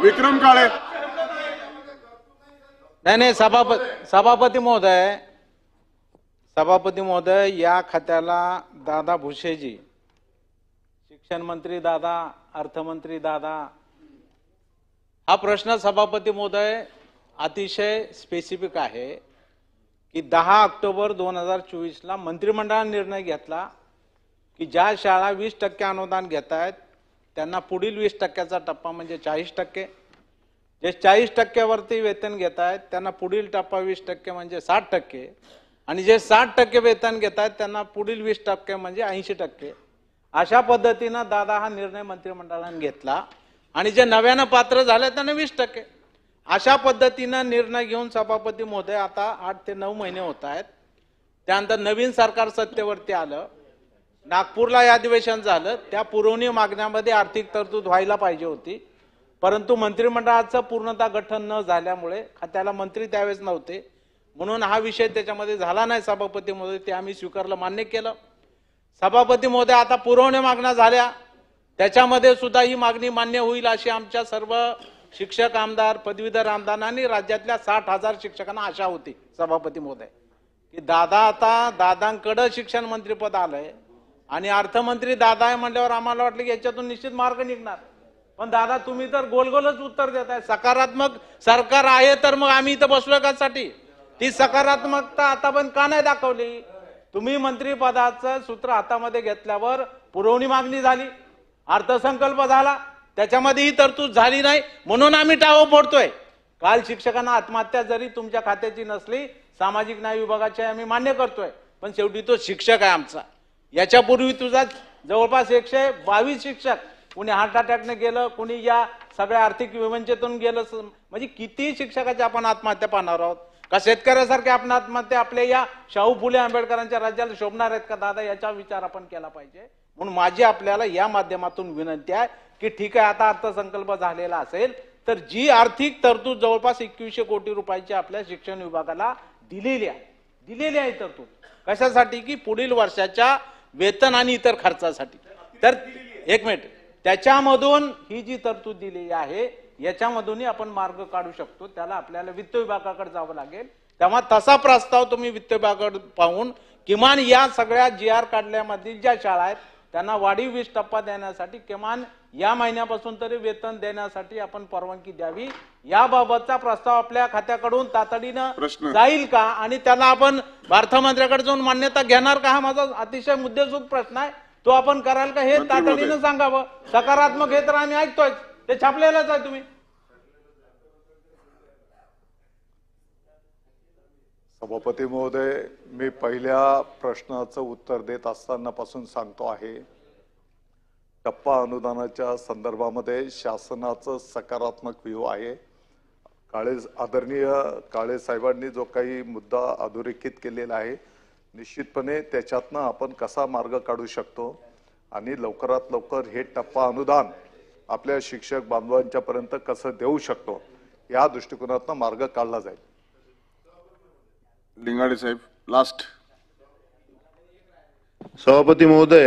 विक्रम काळे. नाही सभापती महोदय या खात्याला दादा भुसेजी, शिक्षण मंत्री दादा, अर्थमंत्री दादा, हा प्रश्न सभापती महोदय अतिशय स्पेसिफिक आहे की 10 ऑक्टोबर 2024 ला मंत्रिमंडळाने निर्णय घेतला की ज्या शाळा 20% अनुदान घेत आहेत त्यांना पुढील 20%चा टप्पा म्हणजे 40%, जे 40% वरती वेतन घेत आहेत त्यांना पुढील टप्पा 20% म्हणजे 60%, आणि जे 60% वेतन घेत आहेत त्यांना पुढील 20% म्हणजे 80%. अशा पद्धतीने दादा हा निर्णय मंत्रिमंडळाने घेतला आणि जे नव्यानं पात्र झाले त्यांना 20%. अशा पद्धतीने निर्णय घेऊन सभापती महोदय आता 8 ते 9 महिने होत आहेत. त्यानंतर नवीन सरकार सत्तेवरती आलं, नागपूरला या अधिवेशन झालं, त्या पुरवणी मागण्यामध्ये आर्थिक तरतूद व्हायला पाहिजे होती, परंतु मंत्रिमंडळाचं पूर्णतः गठन न झाल्यामुळे खात्याला मंत्री त्यावेळेस नव्हते, म्हणून हा विषय त्याच्यामध्ये झाला नाही. सभापती महोदय ते आम्ही स्वीकारलं, मान्य केलं. सभापती महोदय आता पुरवणी मागण्या झाल्या, त्याच्यामध्ये सुद्धा ही मागणी मान्य होईल अशी आमच्या सर्व शिक्षक आमदार, पदवीधर आमदारांनी, राज्यातल्या 60,000 शिक्षकांना आशा होती सभापती महोदय की दादांकडे शिक्षण मंत्री पद आलंय आणि अर्थमंत्री दादा आहे म्हणल्यावर आम्हाला वाटलं की याच्यातून निश्चित मार्ग निघणार. पण दादा तुम्ही तर गोलगोलच उत्तर देताय. सकारात्मक सरकार आहे तर मग आम्ही इथं बसलो कशासाठी? ती सकारात्मकता आतापर्यंत का नाही दाखवली? तुम्ही मंत्रिपदाचं सूत्र हातामध्ये घेतल्यावर पुरवणी मागणी झाली, अर्थसंकल्प झाला, त्याच्यामध्ये ही तरतूद झाली नाही, म्हणून आम्ही टाळं फोडतोय. काल शिक्षकांना आत्महत्या जरी तुमच्या खात्याची नसली, सामाजिक न्याय विभागाची आम्ही मान्य करतोय, पण शेवटी तो शिक्षक आहे आमचा. याच्यापूर्वी तुझा जवळपास 122 शिक्षक, कुणी हार्ट अटॅकने गेलं, कुणी या सगळ्या आर्थिक विवंचनेतून गेलं, म्हणजे किती शिक्षकाची आपण आत्महत्या पाहणार आहोत का? शेतकऱ्यासारखे आपण आत्महत्या आपल्या या शाहू फुले आंबेडकरांच्या राज्याला शोभणार आहेत का दादा? याचा विचार आपण केला पाहिजे. म्हणून माझी आपल्याला या माध्यमातून विनंती आहे की ठीक आहे, आता अर्थसंकल्प झालेला असेल तर जी आर्थिक तरतूद जवळपास 2100 कोटी रुपयाची आपल्या शिक्षण विभागाला दिलेली आहे तरतूद कशासाठी? की पुढील वर्षाच्या वेतन आणि इतर खर्चासाठी. तर एक मिनिट, त्याच्यामधून ही जी तरतूद दिलेली आहे याच्यामधूनही आपण मार्ग काढू शकतो. त्याला आपल्याला वित्त विभागाकडे जावं लागेल. तेव्हा तसा प्रस्ताव तुम्ही वित्त विभागाकडे पाहून किमान या सगळ्या GR काढल्यामधील ज्या शाळा आहेत त्यांना वाढीव 20% देण्यासाठी किमान या महिन्यापासून तरी वेतन देण्यासाठी आपण परवानगी द्यावी. याबाबतचा प्रस्ताव आपल्या खात्याकडून तातडीनं जाईल का आणि त्याला आपण अर्थमंत्र्याकडे जाऊन मान्यता घेणार का? हा माझा अतिशय मुद्देसूद प्रश्न आहे. तो आपण कराल का हे तातडीनं सांगावं. सकारात्मक हे तर आम्ही ऐकतोय, ते छापलेलंच आहे. तुम्ही सभापती महोदय, मी पहिल्या प्रश्नाचं उत्तर देत असताना पासून सांगतो आहे, टप्पा अनुदानाच्या संदर्भामध्ये शासनाचं सकारात्मक व्ह्यू आहे. आदरणीय काळे साहेबांनी जो काही मुद्दा अधोरेखित केलेला आहे, निश्चितपणे त्याच्यातनं आपण कसा मार्ग काढू शकतो आणि लवकरात लवकर हे टप्पा अनुदान आपल्या शिक्षक बांधवांच्या पर्यंत कसं देऊ शकतो या दृष्टिकोनातून मार्ग काढला जाईल. लिंगाडे साहेब लास्ट. सभापती महोदय.